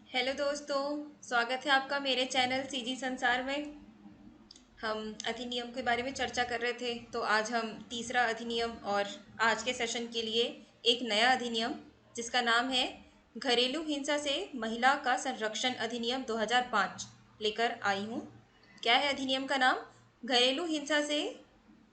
Hello दोस्तों। स्वागत है आपका मेरे चैनल सीजी संसार में। हम अधिनियम के बारे में चर्चा कर रहे थे, तो आज हम तीसरा अधिनियम और आज के सेशन के लिए एक नया अधिनियम जिसका नाम है घरेलू हिंसा से महिला का संरक्षण अधिनियम 2005 लेकर आई हूँ। क्या है अधिनियम का नाम? घरेलू हिंसा से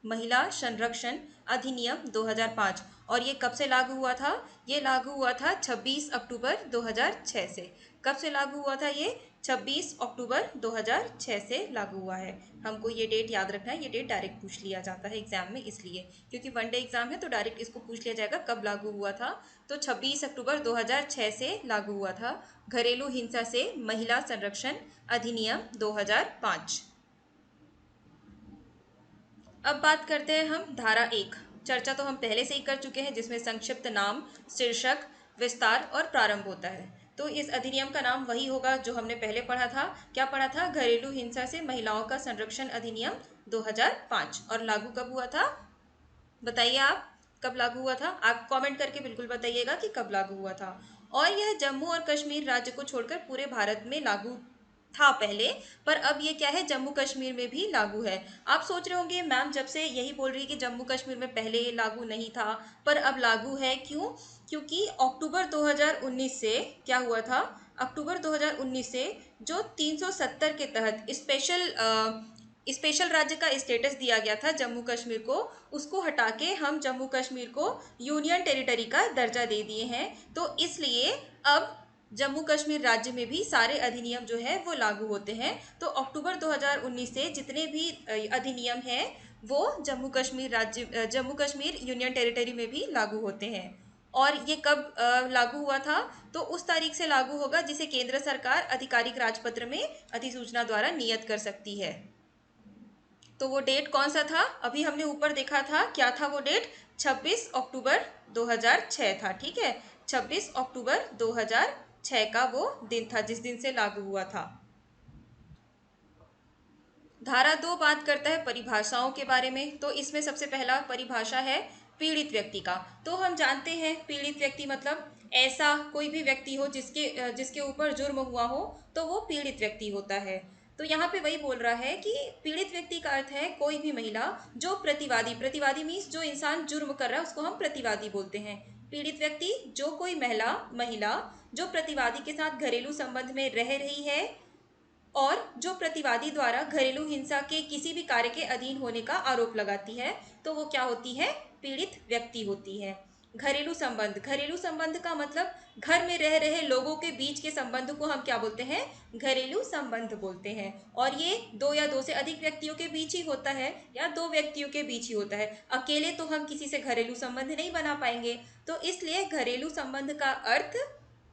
महिला संरक्षण अधिनियम 2005। और ये कब से लागू हुआ था? ये लागू हुआ था 26 अक्टूबर 2006 से। कब से लागू हुआ था ये? 26 अक्टूबर 2006 से लागू हुआ है। हमको ये डेट याद रखना है। ये डेट डायरेक्ट पूछ लिया जाता है एग्जाम में, इसलिए क्योंकि वनडे एग्जाम है तो डायरेक्ट इसको पूछ लिया जाएगा कब लागू हुआ था। तो 26 अक्टूबर 2006 से लागू हुआ था घरेलू हिंसा से महिला संरक्षण अधिनियम 2005। अब बात करते हैं हम धारा एक। चर्चा तो हम पहले से ही कर चुके हैं, जिसमें संक्षिप्त नाम, शीर्षक, विस्तार और प्रारंभ होता है। तो इस अधिनियम का नाम वही होगा जो हमने पहले पढ़ा था। क्या पढ़ा था? घरेलू हिंसा से महिलाओं का संरक्षण अधिनियम 2005। और लागू कब हुआ था? बताइए आप, कब लागू हुआ था? आप कमेंट करके बिल्कुल बताइएगा कि कब लागू हुआ था। और यह जम्मू और कश्मीर राज्य को छोड़कर पूरे भारत में लागू था पहले, पर अब ये क्या है, जम्मू कश्मीर में भी लागू है। आप सोच रहे होंगे मैम जब से यही बोल रही है कि जम्मू कश्मीर में पहले ये लागू नहीं था पर अब लागू है, क्यों? क्योंकि अक्टूबर 2019 से क्या हुआ था? अक्टूबर 2019 से जो 370 के तहत स्पेशल राज्य का स्टेटस दिया गया था जम्मू कश्मीर को, उसको हटा के हम जम्मू कश्मीर को यूनियन टेरिटरी का दर्जा दे दिए हैं। तो इसलिए अब जम्मू कश्मीर राज्य में भी सारे अधिनियम जो है वो लागू होते हैं। तो अक्टूबर 2019 से जितने भी अधिनियम हैं वो जम्मू कश्मीर यूनियन टेरिटरी में भी लागू होते हैं। और ये कब लागू हुआ था? तो उस तारीख से लागू होगा जिसे केंद्र सरकार आधिकारिक राजपत्र में अधिसूचना द्वारा नियत कर सकती है। तो वो डेट कौन सा था? अभी हमने ऊपर देखा था, क्या था वो डेट? 26 अक्टूबर 2006 था। ठीक है, 26 अक्टूबर 2006 का वो दिन था जिस दिन से लागू हुआ था। धारा 2 बात करता है परिभाषाओं के बारे में। तो इसमें सबसे पहला परिभाषा है पीड़ित व्यक्ति का। तो हम जानते हैं पीड़ित व्यक्ति मतलब ऐसा कोई भी व्यक्ति हो जिसके ऊपर जुर्म हुआ हो, तो वो पीड़ित व्यक्ति होता है। तो यहाँ पे वही बोल रहा है कि पीड़ित व्यक्ति का अर्थ है कोई भी महिला जो प्रतिवादी मीन्स जो इंसान जुर्म कर रहा है उसको हम प्रतिवादी बोलते हैं। पीड़ित व्यक्ति जो कोई महिला महिला जो प्रतिवादी के साथ घरेलू संबंध में रह रही है और जो प्रतिवादी द्वारा घरेलू हिंसा के किसी भी कार्य के अधीन होने का आरोप लगाती है, तो वो क्या होती है? पीड़ित व्यक्ति होती है। घरेलू संबंध का मतलब घर में रह रहे लोगों के बीच के संबंध को हम क्या बोलते हैं? घरेलू संबंध बोलते हैं। और ये दो या दो से अधिक व्यक्तियों के बीच ही होता है या दो व्यक्तियों के बीच ही होता है। अकेले तो हम किसी से घरेलू संबंध नहीं बना पाएंगे। तो इसलिए घरेलू संबंध का अर्थ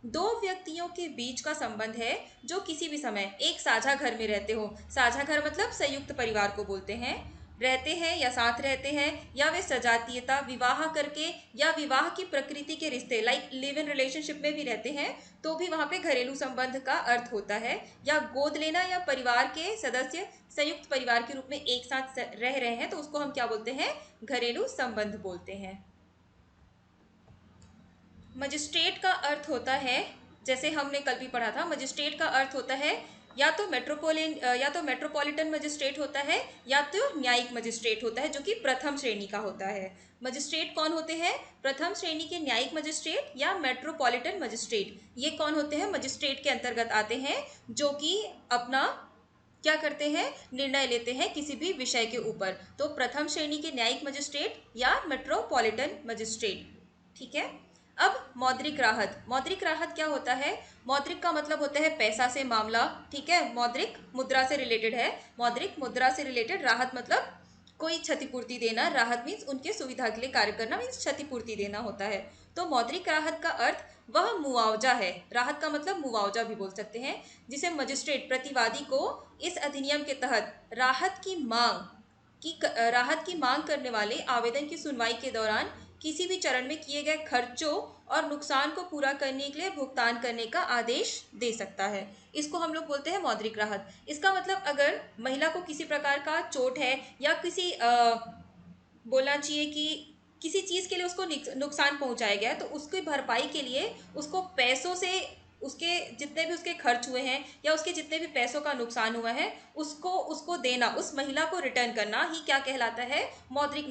दो व्यक्तियों के बीच का संबंध है जो किसी भी समय एक साझा घर में रहते हो। साझा घर मतलब संयुक्त परिवार को बोलते हैं। रहते हैं या साथ रहते हैं, या वे सजातीयता विवाह करके या विवाह की प्रकृति के रिश्ते लाइक लिव इन रिलेशनशिप में भी रहते हैं, तो भी वहां पे घरेलू संबंध का अर्थ होता है। या गोद लेना या परिवार के सदस्य संयुक्त परिवार के रूप में एक साथ रह रहे हैं, तो उसको हम क्या बोलते हैं? घरेलू संबंध बोलते हैं। मजिस्ट्रेट का अर्थ होता है, जैसे हमने कल भी पढ़ा था, मजिस्ट्रेट का अर्थ होता है या तो मेट्रोपॉलिटन मजिस्ट्रेट होता है या तो न्यायिक मजिस्ट्रेट होता है, जो कि प्रथम श्रेणी का होता है। मजिस्ट्रेट कौन होते हैं? प्रथम श्रेणी के न्यायिक मजिस्ट्रेट या मेट्रोपॉलिटन मजिस्ट्रेट। ये कौन होते हैं? मजिस्ट्रेट के अंतर्गत आते हैं, जो कि अपना क्या करते हैं? निर्णय लेते हैं किसी भी विषय के ऊपर। तो प्रथम श्रेणी के न्यायिक मजिस्ट्रेट या मेट्रोपॉलिटन मजिस्ट्रेट। ठीक है। अब मौद्रिक राहत क्या होता है? मौद्रिक का मतलब होता है पैसा से मामला। ठीक है, मौद्रिक मुद्रा से रिलेटेड है। मौद्रिक मुद्रा से रिलेटेड राहत मतलब कोई क्षतिपूर्ति देना। राहत मीन्स उनके सुविधा के लिए कार्य करना, मीन्स क्षतिपूर्ति देना होता है। तो मौद्रिक राहत का अर्थ वह मुआवजा है। राहत का मतलब मुआवजा भी बोल सकते हैं, जिसे मजिस्ट्रेट प्रतिवादी को इस अधिनियम के तहत राहत की मांग करने वाले आवेदन की सुनवाई के दौरान किसी भी चरण में किए गए खर्चों और नुकसान को पूरा करने के लिए भुगतान करने का आदेश दे सकता है। इसको हम लोग बोलते हैं मौद्रिक राहत। इसका मतलब अगर महिला को किसी प्रकार का चोट है या बोलना चाहिए कि किसी चीज़ के लिए उसको नुकसान पहुंचाया गया है, तो उसकी भरपाई के लिए उसको पैसों से उसके जितने भी उसके खर्च हुए हैं या उसके जितने भी पैसों का नुकसान हुआ है उसको उसको देना, उस महिला को रिटर्न करना ही क्या कहलाता है, मौद्रिक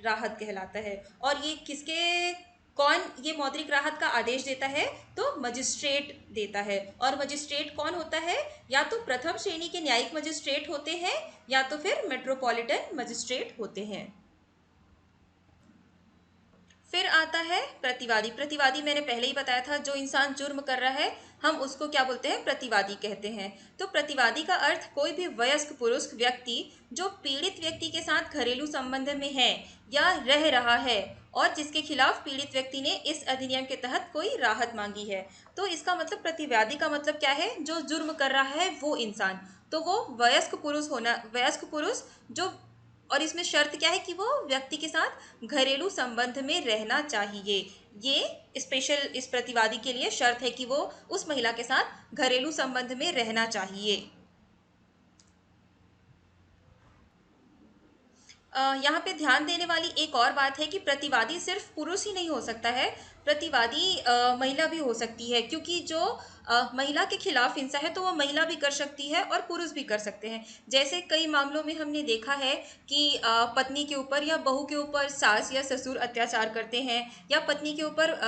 राहत कहलाता है। और ये कौन ये मौद्रिक राहत का आदेश देता है, तो मजिस्ट्रेट देता है। और मजिस्ट्रेट कौन होता है, या तो प्रथम श्रेणी के न्यायिक मजिस्ट्रेट होते हैं या तो फिर मेट्रोपॉलिटन मजिस्ट्रेट होते हैं। फिर आता है प्रतिवादी। प्रतिवादी मैंने पहले ही बताया था, जो इंसान जुर्म कर रहा है हम उसको क्या बोलते हैं, प्रतिवादी कहते हैं। तो प्रतिवादी का अर्थ कोई भी वयस्क पुरुष व्यक्ति जो पीड़ित व्यक्ति के साथ घरेलू संबंध में है या रह रहा है और जिसके खिलाफ पीड़ित व्यक्ति ने इस अधिनियम के तहत कोई राहत मांगी है। तो इसका मतलब प्रतिवादी का मतलब क्या है, जो जुर्म कर रहा है वो इंसान, तो वो वयस्क पुरुष जो, और इसमें शर्त क्या है कि वो व्यक्ति के साथ घरेलू संबंध में रहना चाहिए। ये स्पेशल इस प्रतिवादी के लिए शर्त है कि वो उस महिला के साथ घरेलू संबंध में रहना चाहिए। यहाँ पे ध्यान देने वाली एक और बात है कि प्रतिवादी सिर्फ पुरुष ही नहीं हो सकता है, प्रतिवादी महिला भी हो सकती है, क्योंकि जो महिला के खिलाफ हिंसा है तो वो महिला भी कर सकती है और पुरुष भी कर सकते हैं। जैसे कई मामलों में हमने देखा है कि पत्नी के ऊपर या बहू के ऊपर सास या ससुर अत्याचार करते हैं, या पत्नी के ऊपर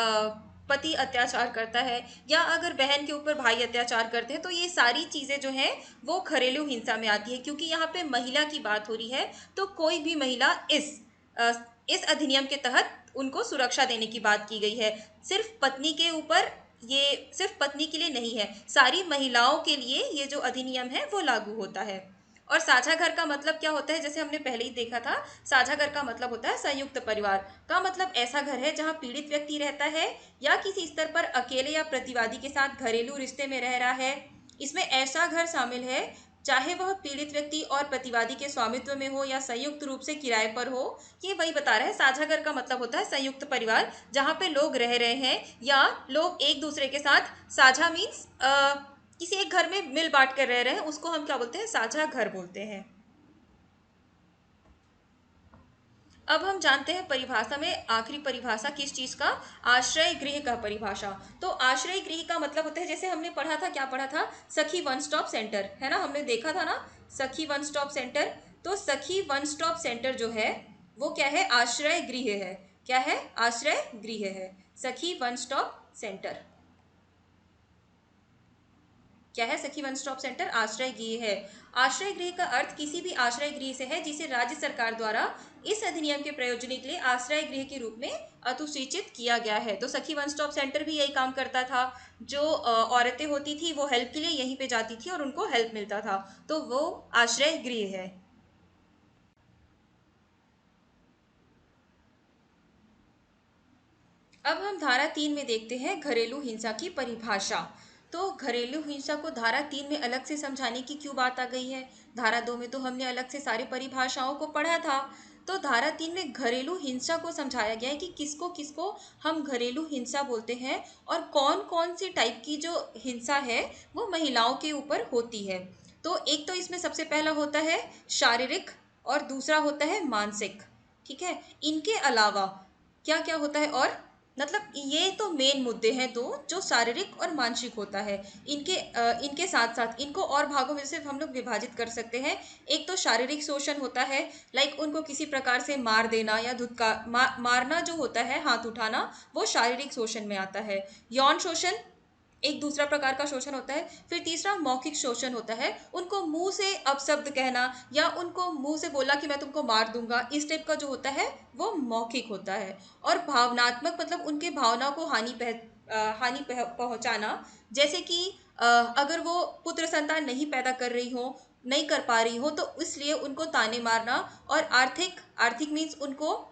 पति अत्याचार करता है, या अगर बहन के ऊपर भाई अत्याचार करते हैं, तो ये सारी चीज़ें जो हैं वो घरेलू हिंसा में आती है। क्योंकि यहाँ पे महिला की बात हो रही है तो कोई भी महिला अ, इस अधिनियम के तहत उनको सुरक्षा देने की बात की गई है। सिर्फ पत्नी के ऊपर, ये सिर्फ पत्नी के लिए नहीं है, सारी महिलाओं के लिए ये जो अधिनियम है वो लागू होता है। और साझा घर का मतलब क्या होता है, जैसे हमने पहले ही देखा था, साझा घर का मतलब होता है संयुक्त परिवार का मतलब ऐसा घर है जहां पीड़ित व्यक्ति रहता है या किसी स्तर पर अकेले या प्रतिवादी के साथ घरेलू रिश्ते में रह रहा है। इसमें ऐसा घर शामिल है चाहे वह पीड़ित व्यक्ति और प्रतिवादी के स्वामित्व में हो या संयुक्त रूप से किराए पर हो। ये वही बता रहा है, साझा घर का मतलब होता है संयुक्त परिवार, जहाँ पे लोग रह रहे हैं या लोग एक दूसरे के साथ, साझा मीन्स किसी एक घर में मिल बांट कर रह रहे हैं, उसको हम क्या बोलते हैं, साझा घर बोलते हैं। अब हम जानते हैं परिभाषा में आखिरी परिभाषा किस चीज का, आश्रय गृह का परिभाषा। तो आश्रय गृह का मतलब होता है, जैसे हमने पढ़ा था, क्या पढ़ा था, सखी वन स्टॉप सेंटर, है ना, हमने देखा था ना सखी वन स्टॉप सेंटर। तो सखी वन स्टॉप सेंटर जो है वो क्या है, आश्रय गृह है। क्या है, आश्रय गृह है, सखी वन स्टॉप सेंटर। क्या है, सखी वन स्टॉप सेंटर आश्रय गृह है। आश्रय गृह का अर्थ किसी भी आश्रय गृह से है जिसे राज्य सरकार द्वारा इस अधिनियम के प्रयोजन के लिए आश्रय गृह के रूप में अधिसूचित किया गया है। तो सखी वन स्टॉप सेंटर भी यही काम करता था, जो औरतें होती थी वो हेल्प के लिए यहीं पे जाती थी और उनको हेल्प मिलता था, तो वो आश्रय गृह है। अब हम धारा 3 में देखते हैं घरेलू हिंसा की परिभाषा। तो घरेलू हिंसा को धारा 3 में अलग से समझाने की क्यों बात आ गई है, धारा 2 में तो हमने अलग से सारी परिभाषाओं को पढ़ा था। तो धारा 3 में घरेलू हिंसा को समझाया गया है कि किसको किसको हम घरेलू हिंसा बोलते हैं और कौन कौन सी टाइप की जो हिंसा है वो महिलाओं के ऊपर होती है। तो एक तो इसमें सबसे पहला होता है शारीरिक और दूसरा होता है मानसिक। ठीक है, इनके अलावा क्या क्या होता है, और मतलब ये तो मेन मुद्दे हैं दो, जो शारीरिक और मानसिक होता है। इनके साथ साथ इनको और भागों में से हम लोग विभाजित कर सकते हैं। एक तो शारीरिक शोषण होता है, लाइक उनको किसी प्रकार से मार देना या मारना जो होता है, हाथ उठाना, वो शारीरिक शोषण में आता है। यौन शोषण एक दूसरा प्रकार का शोषण होता है। फिर तीसरा मौखिक शोषण होता है, उनको मुंह से अपशब्द कहना या उनको मुंह से बोला कि मैं तुमको मार दूंगा, इस टाइप का जो होता है वो मौखिक होता है। और भावनात्मक मतलब उनके भावनाओं को पहुंचाना, जैसे कि अगर वो पुत्र संतान नहीं पैदा कर रही हो, नहीं कर पा रही हो, तो इसलिए उनको ताने मारना। और आर्थिक आर्थिक मीन्स उनको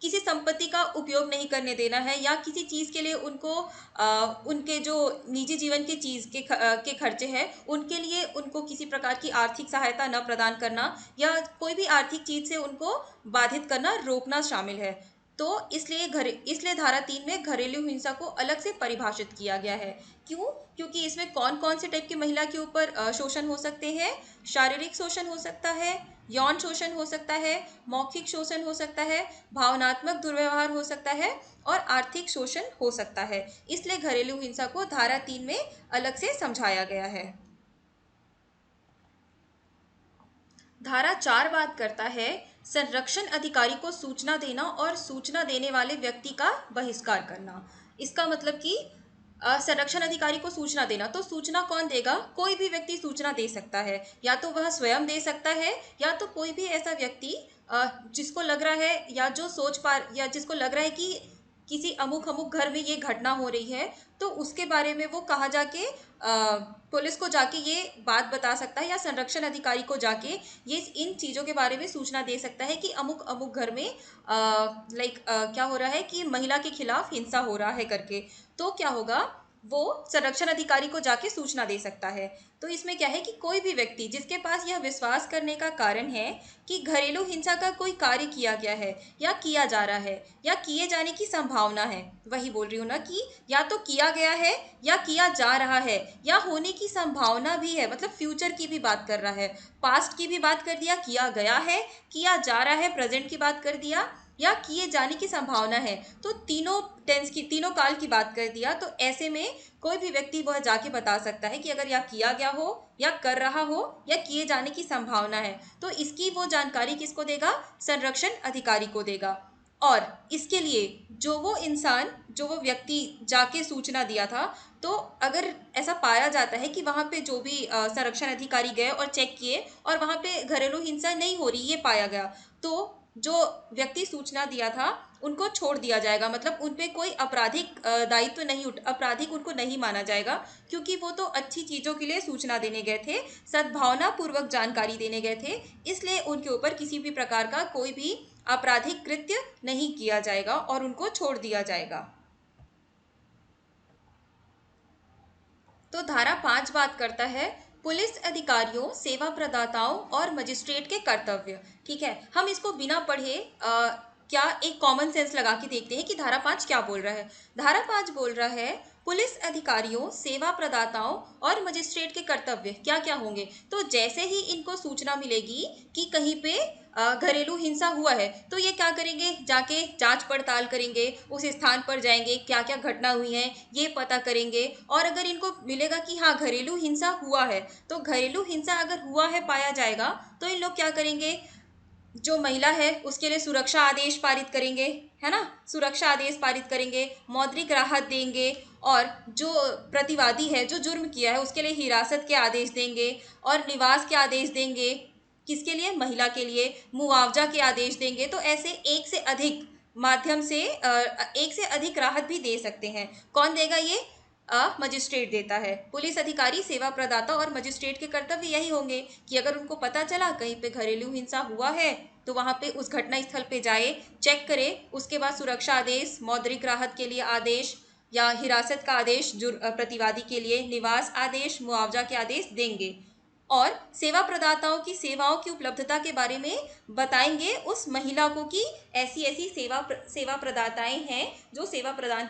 किसी संपत्ति का उपयोग नहीं करने देना है, या किसी चीज़ के लिए उनको उनके जो निजी जीवन के चीज़ के खर्चे हैं उनके लिए उनको किसी प्रकार की आर्थिक सहायता न प्रदान करना, या कोई भी आर्थिक चीज़ से उनको बाधित करना, रोकना शामिल है। तो इसलिए धारा 3 में घरेलू हिंसा को अलग से परिभाषित किया गया है। क्यों, क्योंकि इसमें कौन कौन से टाइप की महिला के ऊपर शोषण हो सकते हैं, शारीरिक शोषण हो सकता है, यौन शोषण हो सकता है, मौखिक शोषण हो सकता है, भावनात्मक दुर्व्यवहार हो सकता है और आर्थिक शोषण हो सकता है। इसलिए घरेलू हिंसा को धारा 3 में अलग से समझाया गया है। धारा 4 बात करता है संरक्षण अधिकारी को सूचना देना और सूचना देने वाले व्यक्ति का बहिष्कार करना। इसका मतलब कि संरक्षण अधिकारी को सूचना देना, तो सूचना कौन देगा? कोई भी व्यक्ति सूचना दे सकता है, या तो वह स्वयं दे सकता है या तो कोई भी ऐसा व्यक्ति जिसको लग रहा है या जो सोच पा या जिसको लग रहा है कि किसी अमुक अमुक घर में ये घटना हो रही है, तो उसके बारे में वो कहाँ जाके पुलिस को जाके ये बात बता सकता है या संरक्षण अधिकारी को जाके ये इन चीज़ों के बारे में सूचना दे सकता है कि अमुक अमुक घर में क्या हो रहा है कि महिला के खिलाफ हिंसा हो रहा है करके। तो क्या होगा, वो संरक्षण अधिकारी को जाके सूचना दे सकता है। तो इसमें क्या है कि कोई भी व्यक्ति जिसके पास यह विश्वास करने का कारण है कि घरेलू हिंसा का कोई कार्य किया गया है या किया जा रहा है या किए जाने की संभावना है, वही बोल रही हूँ ना कि या तो किया गया है या किया जा रहा है या होने की संभावना भी है, मतलब फ्यूचर की भी बात कर रहा है, पास्ट की भी बात कर दिया, किया गया है, किया जा रहा है, प्रेजेंट की बात कर दिया या किए जाने की संभावना है, तो तीनों टेंस की, तीनों काल की बात कर दिया। तो ऐसे में कोई भी व्यक्ति वह जाके बता सकता है कि अगर या किया गया हो या कर रहा हो या किए जाने की संभावना है, तो इसकी वो जानकारी किसको देगा? संरक्षण अधिकारी को देगा। और इसके लिए जो वो व्यक्ति जाके सूचना दिया था, तो अगर ऐसा पाया जाता है कि वहाँ पे जो भी संरक्षण अधिकारी गए और चेक किए और वहाँ पे घरेलू हिंसा नहीं हो रही, ये पाया गया, तो जो व्यक्ति सूचना दिया था उनको छोड़ दिया जाएगा, मतलब उन पे कोई आपराधिक दायित्व नहीं आपराधिक उनको नहीं माना जाएगा, क्योंकि वो तो अच्छी चीज़ों के लिए सूचना देने गए थे, सद्भावना पूर्वक जानकारी देने गए थे, इसलिए उनके ऊपर किसी भी प्रकार का कोई भी आपराधिक कृत्य नहीं किया जाएगा और उनको छोड़ दिया जाएगा। तो धारा 5 बात करता है पुलिस अधिकारियों, सेवा प्रदाताओं और मजिस्ट्रेट के कर्तव्य। ठीक है, हम इसको बिना पढ़े क्या एक कॉमन सेंस लगा के देखते हैं कि धारा 5 क्या बोल रहा है। धारा 5 बोल रहा है पुलिस अधिकारियों, सेवा प्रदाताओं और मजिस्ट्रेट के कर्तव्य क्या क्या होंगे। तो जैसे ही इनको सूचना मिलेगी कि कहीं पे घरेलू हिंसा हुआ है, तो ये क्या करेंगे? जाके जांच पड़ताल करेंगे, उस स्थान पर जाएंगे, क्या क्या घटना हुई है ये पता करेंगे, और अगर इनको मिलेगा कि हाँ घरेलू हिंसा हुआ है, तो घरेलू हिंसा अगर हुआ है पाया जाएगा, तो इन लोग क्या करेंगे? जो महिला है उसके लिए सुरक्षा आदेश पारित करेंगे, है ना, सुरक्षा आदेश पारित करेंगे, मौद्रिक राहत देंगे, और जो प्रतिवादी है जो जुर्म किया है उसके लिए हिरासत के आदेश देंगे और निवास के आदेश देंगे। किसके लिए? महिला के लिए। मुआवजा के आदेश देंगे। तो ऐसे एक से अधिक माध्यम से एक से अधिक राहत भी दे सकते हैं। कौन देगा ये? मजिस्ट्रेट देता है। पुलिस अधिकारी, सेवा प्रदाता और मजिस्ट्रेट के कर्तव्य यही होंगे कि अगर उनको पता चला कहीं पे घरेलू हिंसा हुआ है, तो वहां पे उस घटना स्थल पे जाए, चेक करे, उसके बाद सुरक्षा आदेश, मौद्रिक राहत के लिए आदेश या हिरासत का आदेश प्रतिवादी के लिए, निवास आदेश, मुआवजा के आदेश देंगे। और सेवा प्रदाताओं की सेवाओं की उपलब्धता के बारे में बताएंगे उस महिला को कि ऐसी ऐसी सेवा प्रदाताएं हैं जो सेवा प्रदान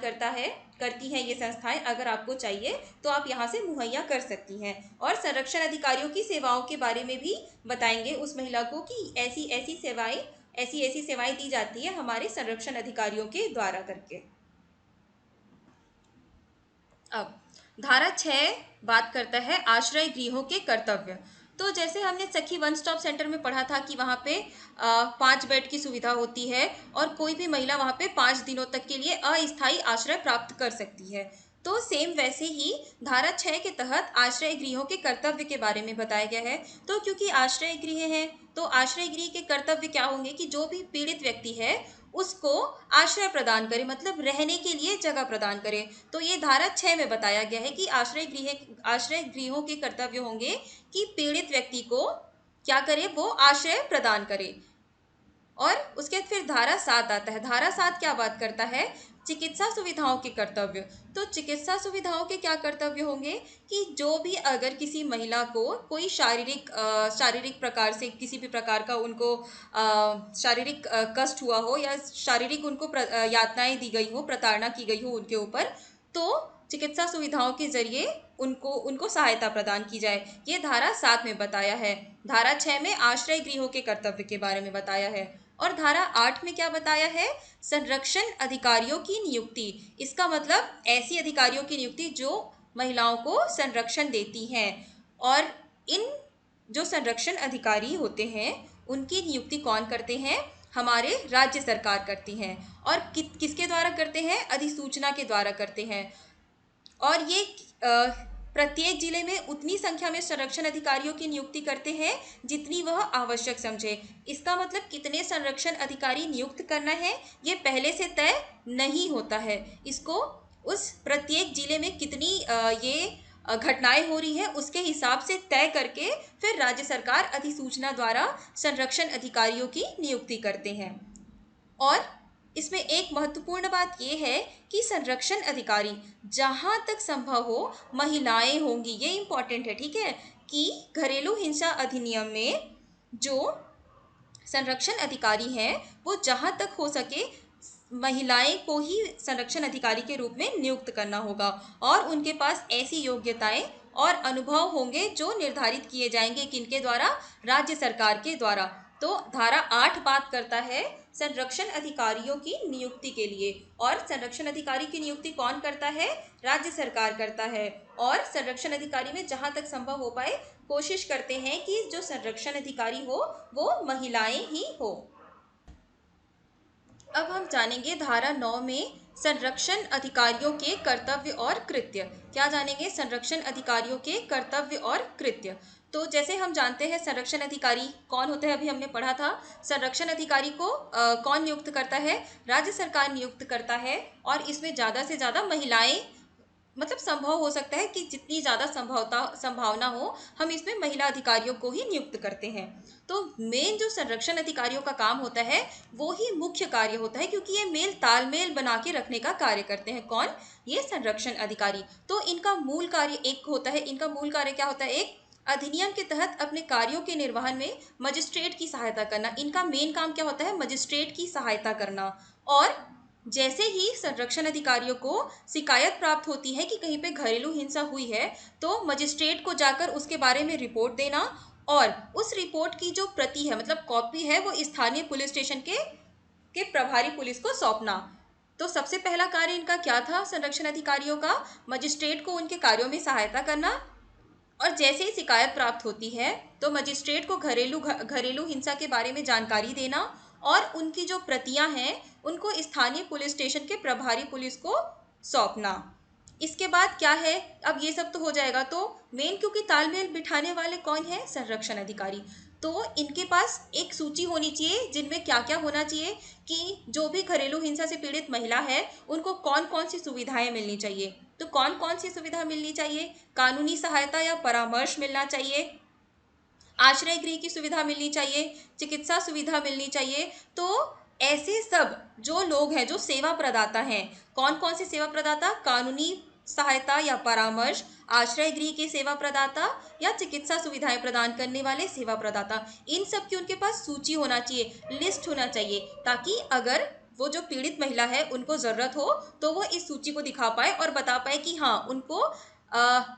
करती हैं ये संस्थाएं, अगर आपको चाहिए तो आप यहाँ से मुहैया कर सकती हैं। और संरक्षण अधिकारियों की सेवाओं के बारे में भी बताएंगे उस महिला को कि ऐसी ऐसी सेवाएं दी जाती है हमारे संरक्षण अधिकारियों के द्वारा करके। अब धारा 6 बात करता है आश्रय गृहों के कर्तव्य। तो जैसे हमने सखी वन स्टॉप सेंटर में पढ़ा था कि वहाँ पे 5 बेड की सुविधा होती है और कोई भी महिला वहाँ पे 5 दिनों तक के लिए अस्थायी आश्रय प्राप्त कर सकती है। तो सेम वैसे ही धारा 6 के तहत आश्रय गृहों के कर्तव्य के बारे में बताया गया है। तो क्योंकि आश्रय गृह है, तो आश्रय गृह के कर्तव्य क्या होंगे कि जो भी पीड़ित व्यक्ति है उसको आश्रय प्रदान करे, मतलब रहने के लिए जगह प्रदान करे। तो ये धारा 6 में बताया गया है कि आश्रय गृहों के कर्तव्य होंगे कि पीड़ित व्यक्ति को क्या करे? वो आश्रय प्रदान करे। और उसके बाद फिर धारा 7 आता है। धारा 7 क्या बात करता है? चिकित्सा सुविधाओं के कर्तव्य। तो चिकित्सा सुविधाओं के क्या कर्तव्य होंगे कि जो भी अगर किसी महिला को कोई शारीरिक प्रकार से किसी भी प्रकार का उनको शारीरिक कष्ट हुआ हो या शारीरिक उनको यातनाएं दी गई हो, प्रताड़ना की गई हो उनके ऊपर, तो चिकित्सा सुविधाओं के जरिए उनको सहायता प्रदान की जाए। ये धारा 7 में बताया है। धारा 6 में आश्रय गृहों के कर्तव्य के बारे में बताया है। और धारा 8 में क्या बताया है? संरक्षण अधिकारियों की नियुक्ति। इसका मतलब ऐसी अधिकारियों की नियुक्ति जो महिलाओं को संरक्षण देती हैं। और इन जो संरक्षण अधिकारी होते हैं उनकी नियुक्ति कौन करते हैं? हमारे राज्य सरकार करती हैं। और किसके द्वारा करते हैं? अधिसूचना के द्वारा करते हैं। और ये प्रत्येक जिले में उतनी संख्या में संरक्षण अधिकारियों की नियुक्ति करते हैं जितनी वह आवश्यक समझे। इसका मतलब कितने संरक्षण अधिकारी नियुक्त करना है ये पहले से तय नहीं होता है। इसको उस प्रत्येक जिले में कितनी ये घटनाएं हो रही है उसके हिसाब से तय करके फिर राज्य सरकार अधिसूचना द्वारा संरक्षण अधिकारियों की नियुक्ति करते हैं। और इसमें एक महत्वपूर्ण बात यह है कि संरक्षण अधिकारी जहां तक संभव हो महिलाएं होंगी। ये इंपॉर्टेंट है, ठीक है, कि घरेलू हिंसा अधिनियम में जो संरक्षण अधिकारी हैं वो जहां तक हो सके महिलाएं को ही संरक्षण अधिकारी के रूप में नियुक्त करना होगा। और उनके पास ऐसी योग्यताएं और अनुभव होंगे जो निर्धारित किए जाएंगे किनके द्वारा? राज्य सरकार के द्वारा। तो धारा 8 बात करता है संरक्षण अधिकारियों की नियुक्ति के लिए। और संरक्षण अधिकारी की नियुक्ति कौन करता है? राज्य सरकार करता है। और संरक्षण अधिकारी में जहां तक संभव हो पाए कोशिश करते हैं कि जो संरक्षण अधिकारी हो वो महिलाएं ही हो। अब हम जानेंगे धारा 9 में संरक्षण अधिकारियों के कर्तव्य और कृत्य। क्या जानेंगे? संरक्षण अधिकारियों के कर्तव्य और कृत्य। तो जैसे हम जानते हैं संरक्षण अधिकारी कौन होता है, अभी हमने पढ़ा था। संरक्षण अधिकारी को कौन नियुक्त करता है? राज्य सरकार नियुक्त करता है। और इसमें ज़्यादा से ज़्यादा महिलाएं, मतलब संभव हो सकता है कि जितनी ज़्यादा संभावना हो हम इसमें महिला अधिकारियों को ही नियुक्त करते हैं। तो मेन जो संरक्षण अधिकारियों का काम होता है वो ही मुख्य कार्य होता है, क्योंकि ये मेल तालमेल बना के रखने का कार्य करते हैं। कौन? ये संरक्षण अधिकारी। तो इनका मूल कार्य एक होता है। इनका मूल कार्य क्या होता है? एक, अधिनियम के तहत अपने कार्यों के निर्वहन में मजिस्ट्रेट की सहायता करना। इनका मेन काम क्या होता है? मजिस्ट्रेट की सहायता करना। और जैसे ही संरक्षण अधिकारियों को शिकायत प्राप्त होती है कि कहीं पे घरेलू हिंसा हुई है तो मजिस्ट्रेट को जाकर उसके बारे में रिपोर्ट देना और उस रिपोर्ट की जो प्रति है, मतलब कॉपी है, वो स्थानीय पुलिस स्टेशन के प्रभारी पुलिस को सौंपना। तो सबसे पहला कार्य इनका क्या था संरक्षण अधिकारियों का? मजिस्ट्रेट को उनके कार्यों में सहायता करना। और जैसे ही शिकायत प्राप्त होती है तो मजिस्ट्रेट को घरेलू हिंसा के बारे में जानकारी देना और उनकी जो प्रतियां हैं उनको स्थानीय पुलिस स्टेशन के प्रभारी पुलिस को सौंपना। इसके बाद क्या है? अब ये सब तो हो जाएगा, तो मेन क्योंकि तालमेल बिठाने वाले कौन है? संरक्षण अधिकारी। तो इनके पास एक सूची होनी चाहिए जिनमें क्या क्या होना चाहिए कि जो भी घरेलू हिंसा से पीड़ित महिला है उनको कौन कौन सी सुविधाएं मिलनी चाहिए। तो कौन कौन सी सुविधा मिलनी चाहिए? कानूनी सहायता या परामर्श मिलना चाहिए, आश्रय गृह की सुविधा मिलनी चाहिए, चिकित्सा सुविधा मिलनी चाहिए। तो ऐसे सब जो लोग हैं जो सेवा प्रदाता हैं, कौन कौन से सेवा प्रदाता? कानूनी सहायता या परामर्श, आश्रय गृह के सेवा प्रदाता या चिकित्सा सुविधाएं प्रदान करने वाले सेवा प्रदाता, इन सब की उनके पास सूची होना चाहिए, लिस्ट होना चाहिए, ताकि अगर वो जो पीड़ित महिला है उनको जरूरत हो तो वो इस सूची को दिखा पाए और बता पाए कि हाँ उनको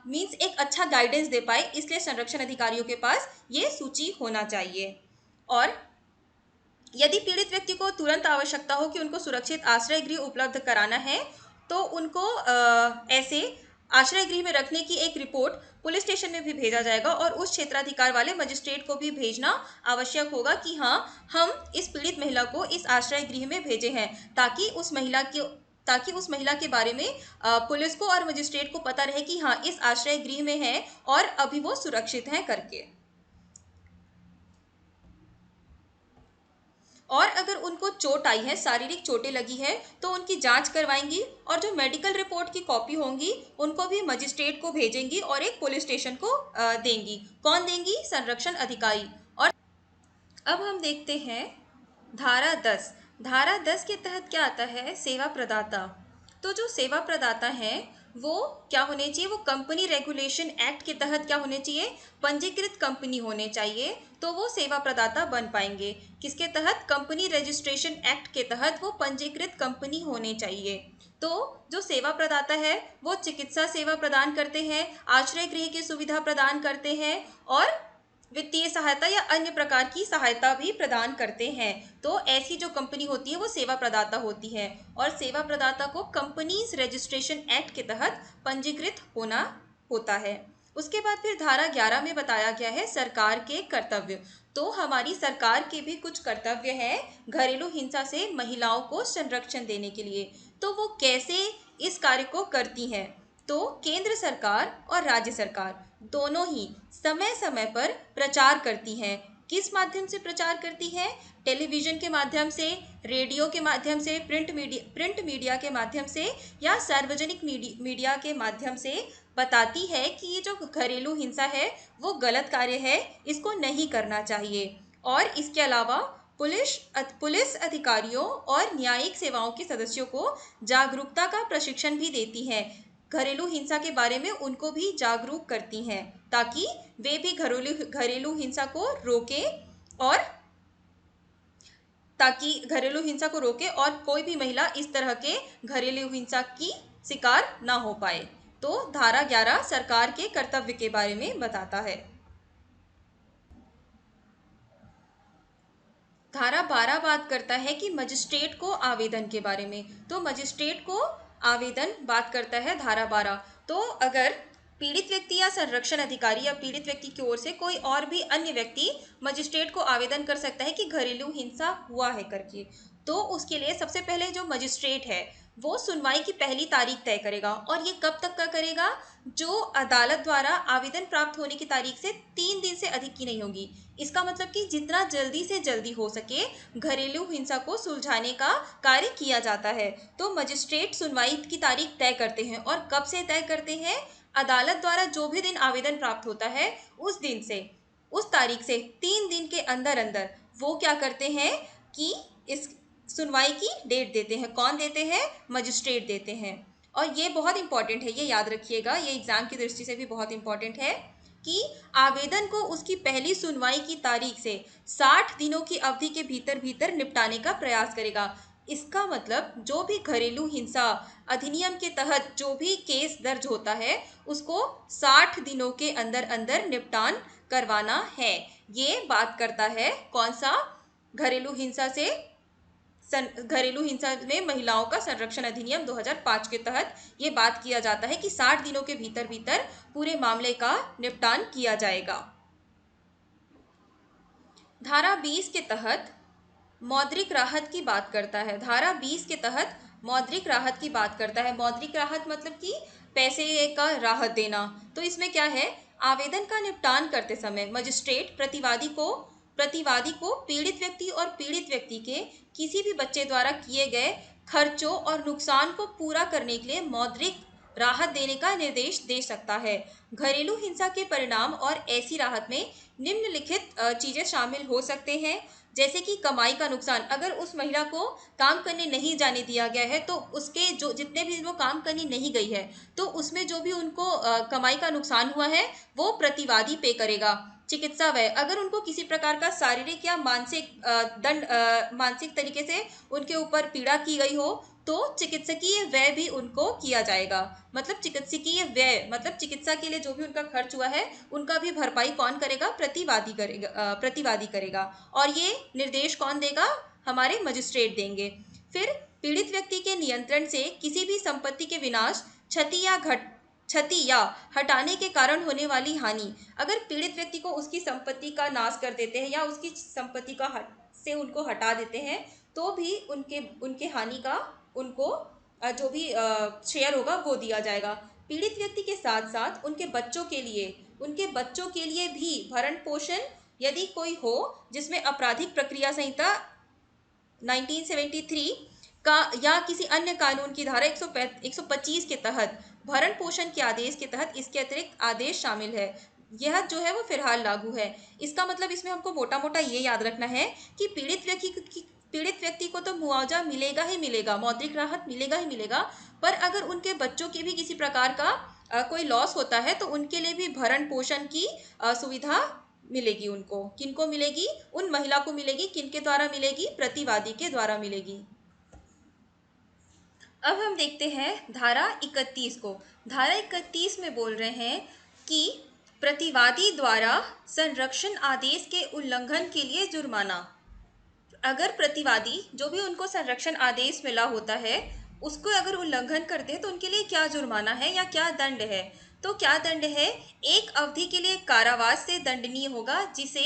मीन्स एक अच्छा गाइडेंस दे पाए। इसलिए संरक्षण अधिकारियों के पास ये सूची होना चाहिए। और यदि पीड़ित व्यक्ति को तुरंत आवश्यकता हो कि उनको सुरक्षित आश्रय गृह उपलब्ध कराना है तो उनको ऐसे आश्रय गृह में रखने की एक रिपोर्ट पुलिस स्टेशन में भी भेजा जाएगा और उस क्षेत्राधिकार वाले मजिस्ट्रेट को भी भेजना आवश्यक होगा कि हाँ हम इस पीड़ित महिला को इस आश्रय गृह में भेजे हैं, ताकि उस महिला के बारे में पुलिस को और मजिस्ट्रेट को पता रहे कि हाँ इस आश्रय गृह में है और अभी वो सुरक्षित है करके। और अगर उनको चोट आई है, शारीरिक चोटें लगी है, तो उनकी जांच करवाएंगी और जो मेडिकल रिपोर्ट की कॉपी होंगी उनको भी मजिस्ट्रेट को भेजेंगी और एक पुलिस स्टेशन को देंगी। कौन देंगी? संरक्षण अधिकारी। और अब हम देखते हैं धारा 10। धारा 10 के तहत क्या आता है? सेवा प्रदाता। तो जो सेवा प्रदाता हैं वो क्या होने चाहिए, वो कंपनी रेगुलेशन एक्ट के तहत क्या होने चाहिए, पंजीकृत कंपनी होने चाहिए, तो वो सेवा प्रदाता बन पाएंगे। किसके तहत, कंपनी रजिस्ट्रेशन एक्ट के तहत वो पंजीकृत कंपनी होने चाहिए। तो जो सेवा प्रदाता है वो चिकित्सा सेवा प्रदान करते हैं, आश्रय गृह की सुविधा प्रदान करते हैं और वित्तीय सहायता या अन्य प्रकार की सहायता भी प्रदान करते हैं। तो ऐसी जो कंपनी होती है वो सेवा प्रदाता होती है और सेवा प्रदाता को कंपनीज रजिस्ट्रेशन एक्ट के तहत पंजीकृत होना होता है। उसके बाद फिर धारा 11 में बताया गया है सरकार के कर्तव्य। तो हमारी सरकार के भी कुछ कर्तव्य हैं घरेलू हिंसा से महिलाओं को संरक्षण देने के लिए। तो वो कैसे इस कार्य को करती हैं, तो केंद्र सरकार और राज्य सरकार दोनों ही समय समय पर प्रचार करती हैं। किस माध्यम से प्रचार करती हैं, टेलीविजन के माध्यम से, रेडियो के माध्यम से, प्रिंट मीडिया के माध्यम से या सार्वजनिक मीडिया के माध्यम से बताती है कि ये जो घरेलू हिंसा है वो गलत कार्य है, इसको नहीं करना चाहिए। और इसके अलावा पुलिस अधिकारियों और न्यायिक सेवाओं के सदस्यों को जागरूकता का प्रशिक्षण भी देती हैं। घरेलू हिंसा के बारे में उनको भी जागरूक करती हैं ताकि वे भी घरेलू हिंसा को रोके और ताकि घरेलू हिंसा को रोके और कोई भी महिला इस तरह के घरेलू हिंसा की शिकार ना हो पाए। तो धारा 11 सरकार के कर्तव्य के बारे में बताता है। धारा 12 बात करता है कि मजिस्ट्रेट को आवेदन के बारे में। तो मजिस्ट्रेट को आवेदन बात करता है धारा 12। तो अगर पीड़ित व्यक्ति या संरक्षण अधिकारी या पीड़ित व्यक्ति की ओर से कोई और भी अन्य व्यक्ति मजिस्ट्रेट को आवेदन कर सकता है कि घरेलू हिंसा हुआ है करके, तो उसके लिए सबसे पहले जो मजिस्ट्रेट है वो सुनवाई की पहली तारीख तय करेगा। और ये कब तक का करेगा, जो अदालत द्वारा आवेदन प्राप्त होने की तारीख से 3 दिन से अधिक की नहीं होगी। इसका मतलब कि जितना जल्दी से जल्दी हो सके घरेलू हिंसा को सुलझाने का कार्य किया जाता है। तो मजिस्ट्रेट सुनवाई की तारीख तय करते हैं और कब से तय करते हैं, अदालत द्वारा जो भी दिन आवेदन प्राप्त होता है उस दिन से, उस तारीख से 3 दिन के अंदर अंदर वो क्या करते हैं कि इस सुनवाई की डेट देते हैं। कौन देते हैं, मजिस्ट्रेट देते हैं। और ये बहुत इंपॉर्टेंट है, ये याद रखिएगा, ये एग्जाम की दृष्टि से भी बहुत इंपॉर्टेंट है कि आवेदन को उसकी पहली सुनवाई की तारीख से 60 दिनों की अवधि के भीतर भीतर निपटाने का प्रयास करेगा। इसका मतलब जो भी घरेलू हिंसा अधिनियम के तहत जो भी केस दर्ज होता है उसको 60 दिनों के अंदर अंदर निपटान करवाना है। ये बात करता है कौन सा, घरेलू हिंसा में महिलाओं का संरक्षण अधिनियम 2005 के तहत ये बात किया जाता है कि 60 दिनों के भीतर भीतर पूरे मामले का निपटान किया जाएगा। धारा 20 के तहत मौद्रिक राहत की बात करता है। धारा 20 के तहत मौद्रिक राहत की बात करता है। मौद्रिक राहत मतलब कि पैसे का राहत देना। तो इसमें क्या है, आवेदन का निपटान करते समय मजिस्ट्रेट प्रतिवादी को पीड़ित व्यक्ति और पीड़ित व्यक्ति के किसी भी बच्चे द्वारा किए गए खर्चों और नुकसान को पूरा करने के लिए मौद्रिक राहत देने का निर्देश दे सकता है। घरेलू हिंसा के परिणाम और ऐसी राहत में निम्नलिखित चीजें शामिल हो सकते हैं, जैसे कि कमाई का नुकसान। अगर उस महिला को काम करने नहीं जाने दिया गया है तो उसके जो जितने भी वो काम करने नहीं गई है तो उसमें जो भी उनको कमाई का नुकसान हुआ है वो प्रतिवादी पे करेगा। चिकित्सा व्यय, अगर उनको किसी प्रकार का शारीरिक या मानसिक तरीके से उनके ऊपर पीड़ा की गई हो तो चिकित्सकीय व्यय भी उनको किया जाएगा। मतलब चिकित्सकीय व्यय मतलब चिकित्सा के लिए जो भी उनका खर्च हुआ है उनका भी भरपाई कौन करेगा, प्रतिवादी करेगा। और ये निर्देश कौन देगा, हमारे मजिस्ट्रेट देंगे। फिर पीड़ित व्यक्ति के नियंत्रण से किसी भी संपत्ति के विनाश, क्षति या हटाने के कारण होने वाली हानि, अगर पीड़ित व्यक्ति को उसकी संपत्ति का नाश कर देते हैं या उसकी संपत्ति का से उनको हटा देते हैं तो भी उनके हानि का उनको जो भी शेयर होगा वो दिया जाएगा। पीड़ित व्यक्ति के साथ साथ उनके बच्चों के लिए भी भरण पोषण यदि कोई हो जिसमें आपराधिक प्रक्रिया संहिता 1973 का या किसी अन्य कानून की धारा 125 के तहत भरण पोषण के आदेश के तहत इसके अतिरिक्त आदेश शामिल है। यह जो है वो फिलहाल लागू है। इसका मतलब इसमें हमको मोटा मोटा ये याद रखना है कि पीड़ित व्यक्ति को तो मुआवजा मिलेगा ही मिलेगा, मौद्रिक राहत मिलेगा ही मिलेगा, पर अगर उनके बच्चों की भी किसी प्रकार का कोई लॉस होता है तो उनके लिए भी भरण पोषण की सुविधा मिलेगी। उनको किनको मिलेगी? उन महिला को मिलेगी। किनके द्वारा मिलेगी? प्रतिवादी के द्वारा मिलेगी। अब हम देखते हैं धारा 31 को। धारा 31 में बोल रहे हैं कि प्रतिवादी द्वारा संरक्षण आदेश के उल्लंघन के लिए जुर्माना। अगर प्रतिवादी जो भी उनको संरक्षण आदेश मिला होता है उसको अगर उल्लंघन करते हैं तो उनके लिए क्या जुर्माना है या क्या दंड है? तो क्या दंड है? एक अवधि के लिए कारावास से दंडनीय होगा, जिसे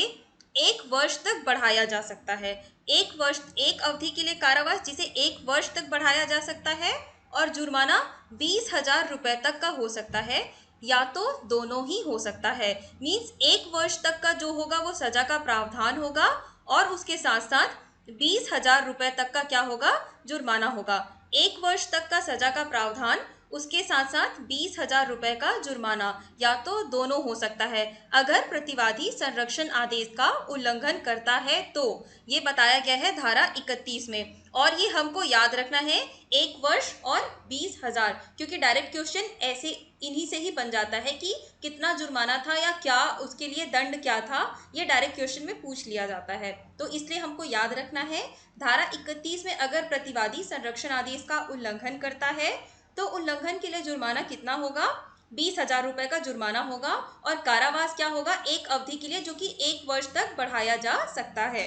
1 वर्ष तक बढ़ाया जा सकता है। 1 वर्ष, एक अवधि के लिए कारावास जिसे 1 वर्ष तक बढ़ाया जा सकता है, और जुर्माना 20,000 रुपए तक का हो सकता है, या तो दोनों ही हो सकता है। मीन्स 1 वर्ष तक का जो होगा वो सजा का प्रावधान होगा, और उसके साथ साथ 20,000 रुपए तक का क्या होगा? जुर्माना होगा। 1 वर्ष तक का सजा का प्रावधान, उसके साथ साथ 20,000 रुपए का जुर्माना, या तो दोनों हो सकता है अगर प्रतिवादी संरक्षण आदेश का उल्लंघन करता है तो। ये बताया गया है धारा 31 में, और ये हमको याद रखना है 1 वर्ष और 20,000, क्योंकि डायरेक्ट क्वेश्चन ऐसे इन्हीं से ही बन जाता है कि कितना जुर्माना था या क्या उसके लिए दंड क्या था, ये डायरेक्ट क्वेश्चन में पूछ लिया जाता है। तो इसलिए हमको याद रखना है धारा 31 में अगर प्रतिवादी संरक्षण आदेश का उल्लंघन करता है तो उल्लंघन के लिए जुर्माना कितना होगा? 20,000 रुपए का जुर्माना होगा, और कारावास क्या होगा? एक अवधि के लिए, जो कि 1 वर्ष तक बढ़ाया जा सकता है।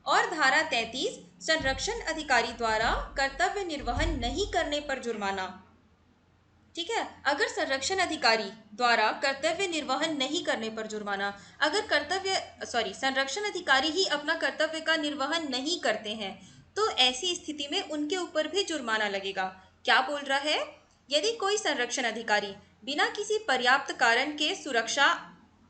और धारा 33 संरक्षण अधिकारी द्वारा कर्तव्य निर्वहन नहीं करने पर जुर्माना। ठीक है, अगर संरक्षण अधिकारी द्वारा कर्तव्य निर्वहन नहीं करने पर जुर्माना। अगर संरक्षण अधिकारी ही अपना कर्तव्य का निर्वहन नहीं करते हैं तो ऐसी स्थिति में उनके ऊपर भी जुर्माना लगेगा। क्या बोल रहा है? यदि कोई संरक्षण अधिकारी बिना किसी पर्याप्त कारण के सुरक्षा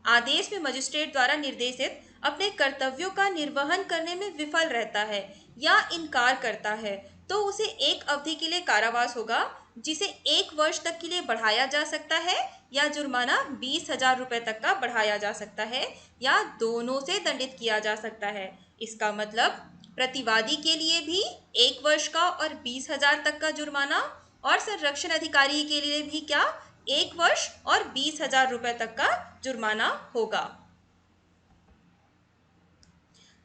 आदेश में मजिस्ट्रेट द्वारा निर्देशित अपने कर्तव्यों का निर्वहन करने में विफल रहता है या इनकार करता है तो उसे एक अवधि के लिए कारावास होगा, जिसे 1 वर्ष तक के लिए बढ़ाया जा सकता है, या जुर्माना 20,000 रुपए तक का बढ़ाया जा सकता है, या दोनों से दंडित किया जा सकता है। इसका मतलब प्रतिवादी के लिए भी 1 वर्ष का और 20,000 तक का जुर्माना, और संरक्षण अधिकारी के लिए भी क्या? 1 वर्ष और 20,000 रुपए तक का जुर्माना होगा।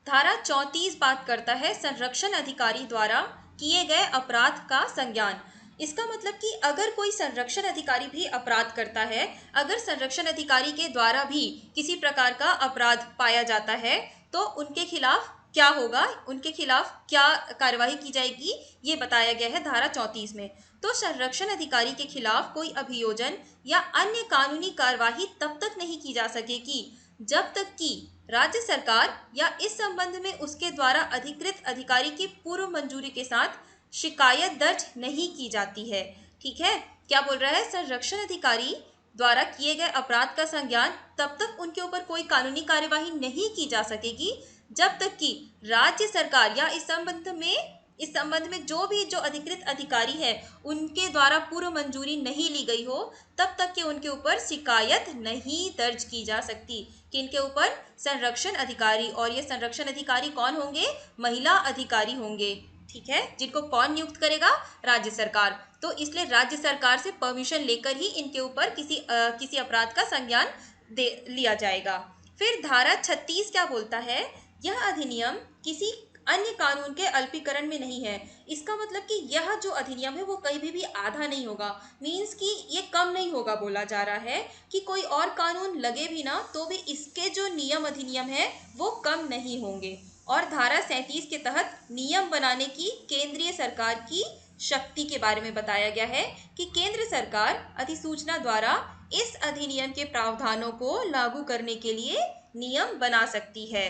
धारा 34 बात करता है संरक्षण अधिकारी द्वारा किए गए अपराध का संज्ञान। इसका मतलब कि अगर कोई संरक्षण अधिकारी भी अपराध करता है, अगर संरक्षण अधिकारी के द्वारा भी किसी प्रकार का अपराध पाया जाता है तो उनके खिलाफ क्या होगा, उनके खिलाफ क्या कार्यवाही की जाएगी, ये बताया गया है धारा 34 में। तो संरक्षण अधिकारी के खिलाफ कोई अभियोजन या अन्य कानूनी कार्यवाही तब तक नहीं की जा सकेगी जब तक कि राज्य सरकार या इस संबंध में उसके द्वारा अधिकृत अधिकारी की पूर्व मंजूरी के साथ शिकायत दर्ज नहीं की जाती है। ठीक है, क्या बोल रहा है? संरक्षण अधिकारी द्वारा किए गए अपराध का संज्ञान तब तक उनके ऊपर कोई कानूनी कार्यवाही नहीं की जा सकेगी जब तक कि राज्य सरकार या इस संबंध में जो अधिकृत अधिकारी है उनके द्वारा पूर्व मंजूरी नहीं ली गई हो, तब तक कि उनके ऊपर शिकायत नहीं दर्ज की जा सकती। किनके ऊपर? संरक्षण अधिकारी। और ये संरक्षण अधिकारी कौन होंगे? महिला अधिकारी होंगे। ठीक है, जिनको कौन नियुक्त करेगा? राज्य सरकार। तो इसलिए राज्य सरकार से परमिशन लेकर ही इनके ऊपर किसी अपराध का संज्ञान लिया जाएगा। फिर धारा 36 क्या बोलता है? यह अधिनियम किसी अन्य कानून के अल्पीकरण में नहीं है। इसका मतलब कि यह जो अधिनियम है वो कहीं भी आधा नहीं होगा, मीन्स कि ये कम नहीं होगा। बोला जा रहा है कि कोई और कानून लगे भी ना तो भी इसके जो नियम अधिनियम है वो कम नहीं होंगे। और धारा 37 के तहत नियम बनाने की केंद्रीय सरकार की शक्ति के बारे में बताया गया है कि केंद्र सरकार अधिसूचना द्वारा इस अधिनियम के प्रावधानों को लागू करने के लिए नियम बना सकती है।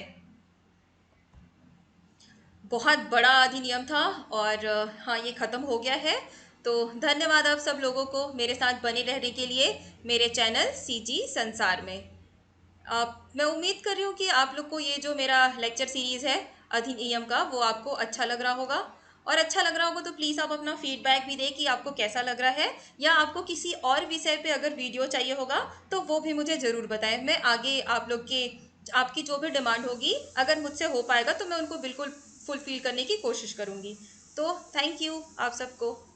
बहुत बड़ा अधिनियम था और हाँ, ये ख़त्म हो गया है। तो धन्यवाद आप सब लोगों को मेरे साथ बने रहने के लिए मेरे चैनल सीजी संसार में। मैं उम्मीद कर रही हूँ कि आप लोग को ये जो मेरा लेक्चर सीरीज़ है अधिनियम का वो आपको अच्छा लग रहा होगा, और अच्छा लग रहा होगा तो प्लीज़ आप अपना फीडबैक भी दें कि आपको कैसा लग रहा है, या आपको किसी और विषय पे अगर वीडियो चाहिए होगा तो वो भी मुझे ज़रूर बताएं। मैं आगे आपकी जो भी डिमांड होगी अगर मुझसे हो पाएगा तो मैं उनको बिल्कुल फुलफिल करने की कोशिश करूँगी। तो थैंक यू आप सबको।